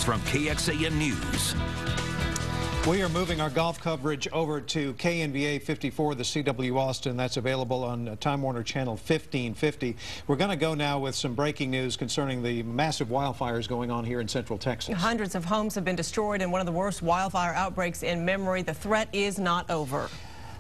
news from KXAN News. We are moving our golf coverage over to KNBA 54, the CW Austin. That's available on Time Warner Channel 1550. We're going to go now with some breaking news concerning the massive wildfires going on here in Central Texas. Hundreds of homes have been destroyed in one of the worst wildfire outbreaks in memory. The threat is not over.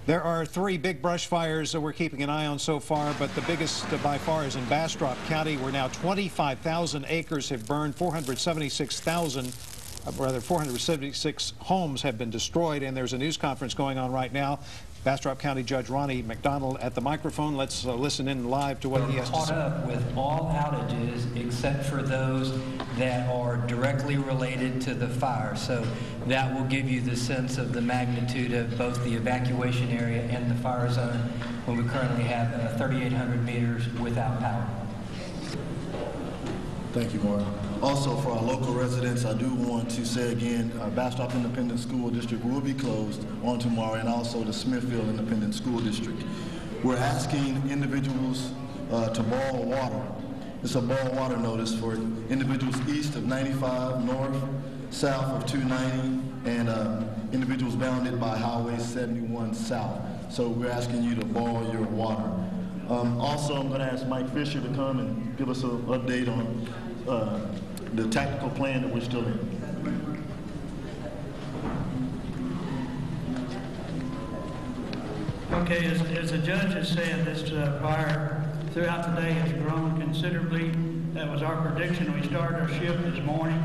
There are 3 big brush fires that we're keeping an eye on so far, but the biggest by far is in Bastrop County, where now 25,000 acres have burned, 476 homes have been destroyed, and there's a news conference going on right now. Bastrop County Judge Ronnie McDonald at the microphone. Let's listen in live to what he has to say. Caught up with all outages except for those that are directly related to the fire. So that will give you the sense of the magnitude of both the evacuation area and the fire zone, when we currently have 3,800 meters without power. Thank you, Maura. Also, for our local residents, I do want to say again, Bastrop Independent School District will be closed on tomorrow, and also the Smithfield Independent School District. We're asking individuals to boil water. It's a boil water notice for individuals east of 95, north, south of 290, and individuals bounded by Highway 71 south. So we're asking you to boil your water. Also, I'm going to ask Mike Fisher to come and give us an update on the tactical plan that we're still in. Okay, as the judge has said, this fire throughout the day has grown considerably. That was our prediction. We started our shift this morning.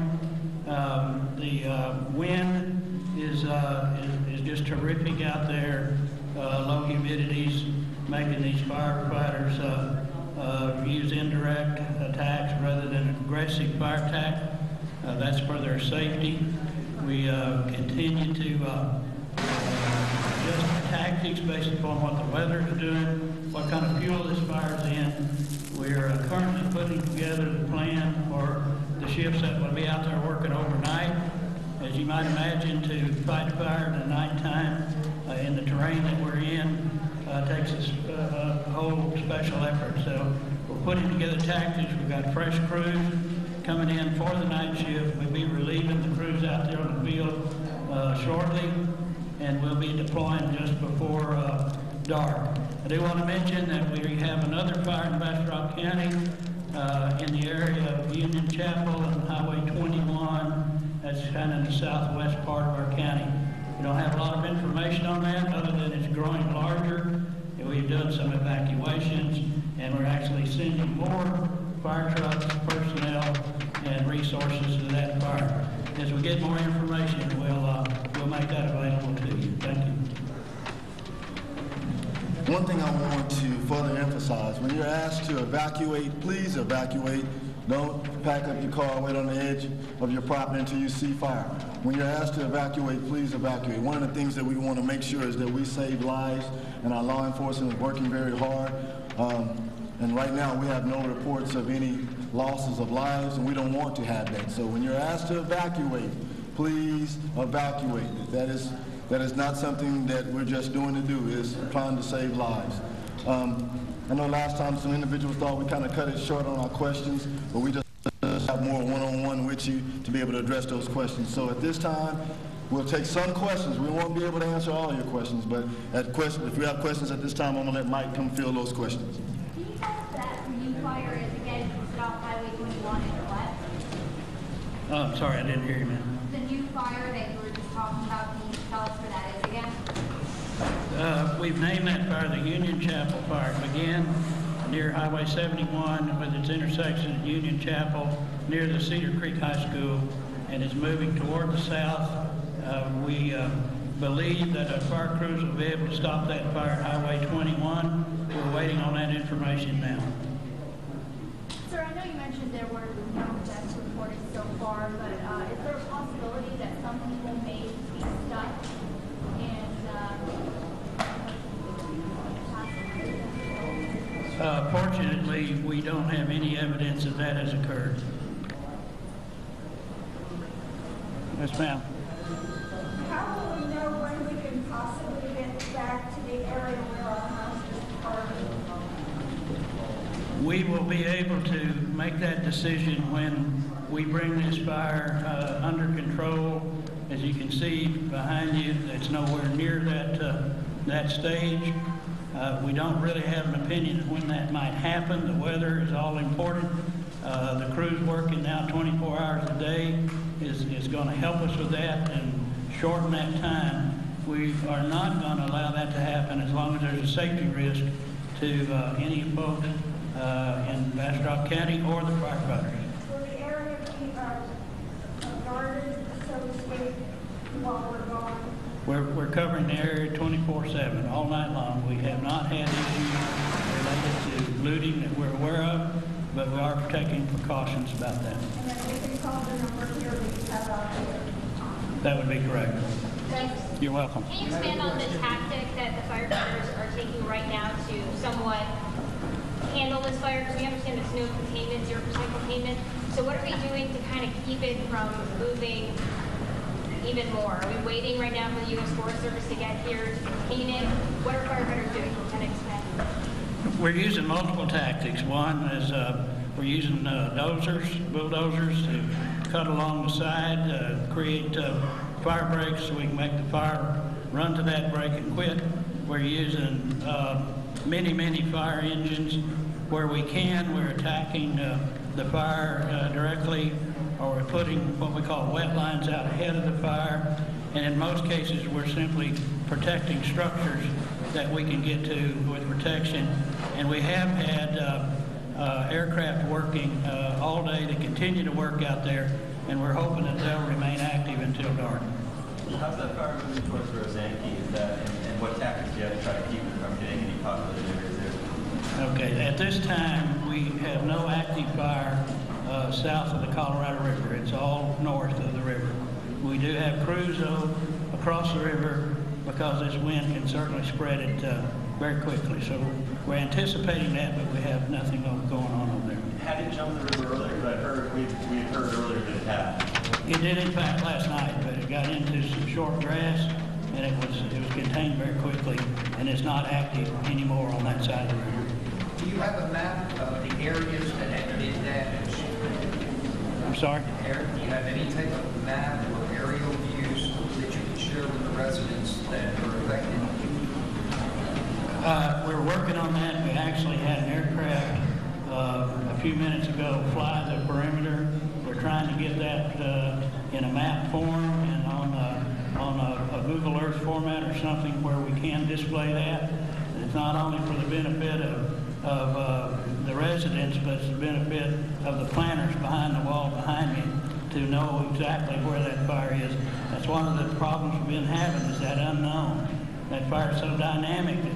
The wind is just terrific out there. Low humidities making these firefighters use indirect attacks rather than aggressive fire attack. That's for their safety. We continue to adjust our tactics based upon what the weather is doing, what kind of fuel this fire is in. We're currently putting together the plan for the shifts that will be out there working overnight. As you might imagine, to fight fire in the nighttime in the terrain that we're in takes a whole special effort. So we're putting together tactics. We've got fresh crews coming in for the night shift. We'll be relieving the crews out there on the field shortly, and we'll be deploying just before dark. I do want to mention that we have another fire in Bastrop County in the area of Union Chapel and Highway 21. That's kind of in the southwest part of our county. We don't have a lot of information on that other than it's growing larger. And we've done some evacuations, and we're actually sending more fire trucks, personnel, and resources to that fire. As we get more information, we'll make that available to you. Thank you. One thing I want to further emphasize, when you're asked to evacuate, please evacuate. Don't pack up your car and wait on the edge of your property until you see fire. When you're asked to evacuate, please evacuate. One of the things that we want to make sure is that we save lives, and our law enforcement is working very hard. And right now we have no reports of any losses of lives, and we don't want to have that. So when you're asked to evacuate, please evacuate. That is not something that we're just doing to do. It's trying to save lives. I know last time some individuals thought we kind of cut it short on our questions, but we just have more one-on-one with you to be able to address those questions. So at this time, we'll take some questions. We won't be able to answer all your questions, but if we have questions at this time, I'm going to let Mike come field those questions. Can you tell us that new fire is again off Highway 21 in the west? I'm sorry, I didn't hear you, man. The new fire that you were just talking about, can you tell us where that is again? We've named that fire the Union Chapel Fire. It began near Highway 71 with its intersection at Union Chapel near the Cedar Creek High School, and is moving toward the south. We believe that our fire crews will be able to stop that fire at Highway 21. We're waiting on that information now. Sir, I know you mentioned there were no deaths reported so far, but is there a possibility that some people may be stuck and fortunately, we don't have any evidence that that has occurred. Yes, ma'am. How will we know when we can possibly get back to the area where our houses are? We will be able to make that decision when we bring this fire under control. As you can see behind you, it's nowhere near that stage. We don't really have an opinion of when that might happen. The weather is all important. The crew's working now 24 hours a day is going to help us with that and shorten that time. We are not going to allow that to happen as long as there's a safety risk to any folks in Bastrop County or the firefighters. Will the area be guarded, so to speak, while we're gone? We're covering the area 24/7, all night long. We have not had issues related to looting that we're aware of, but we are taking precautions about that. And then we can call the number here that you have out there. That would be correct. Thanks. You're welcome. Can you expand on the tactic that the firefighters are taking right now to somewhat handle this fire? Because we understand it's no containment, 0% containment. So what are we doing to kind of keep it from moving even more? Are we waiting right now for the U.S. Forest Service to get here to contain it? What are firefighters doing? Can you expand? We're using multiple tactics. One is we're using bulldozers to cut along the side, create fire breaks so we can make the fire run to that break and quit. We're using many fire engines. Where we can, we're attacking the fire directly, or we're putting what we call wet lines out ahead of the fire. And in most cases, we're simply protecting structures that we can get to with protection. And we have had aircraft working all day to continue to work out there, and we're hoping that they'll remain active until dark. How's that fire moving towards Rosanke? Is that, and what tactics do you have to try to keep it from getting any populated areas there? Okay, at this time, we have no active fire south of the Colorado River. It's all north of the river. We do have crews, though, across the river because this wind can certainly spread it very quickly. So we're anticipating that, but we have nothing going on over there. Had it jumped the river earlier? Because we had heard earlier that it had. It did, in fact, last night, but it got into some short grass, and it was contained very quickly, and it's not active anymore on that side of the river. Do you have a map of the areas that have been damaged? I'm sorry? Do you have any type of map or aerial views that you can share with the residents that were affected? We're working on that. We actually had an aircraft a few minutes ago fly the perimeter. We're trying to get that in a map form and on a Google Earth format or something where we can display that. It's not only for the benefit of the residents, but it's the benefit of the planners behind the wall behind me to know exactly where that fire is. That's one of the problems we've been having, is that unknown. That fire is so dynamic that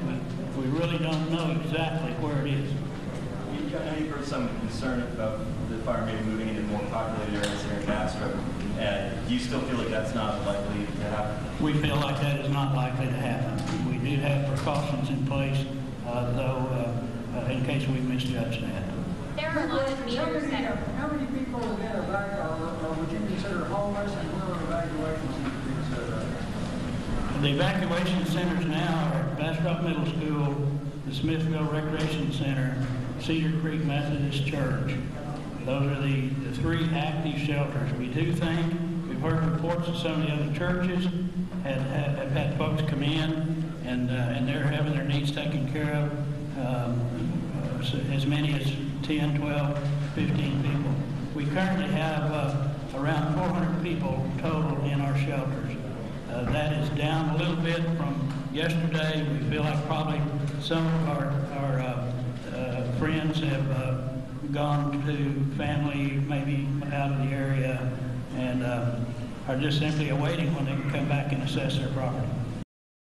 we really don't know exactly where it is. I know you've heard some concern about the fire maybe moving into more populated areas here in Bastrop. Do you still feel like that's not likely to happen? We feel like that is not likely to happen. We do have precautions in place, though, in case we misjudge that. There are a lot of meters that are... How many people within a back or would you consider homeless, and where are evacuations considered? The evacuation centers now are Bastrop Middle School, the Smithville Recreation Center, Cedar Creek Methodist Church. Those are the three active shelters. We do think, we've heard reports of some of the other churches have had folks come in and they're having their needs taken care of. As many as 10, 12, 15 people. We currently have around 400 people total in our shelters. That is down a little bit from yesterday. We feel like probably some of our friends have gone to family maybe out of the area and are just simply awaiting when they can come back and assess their property.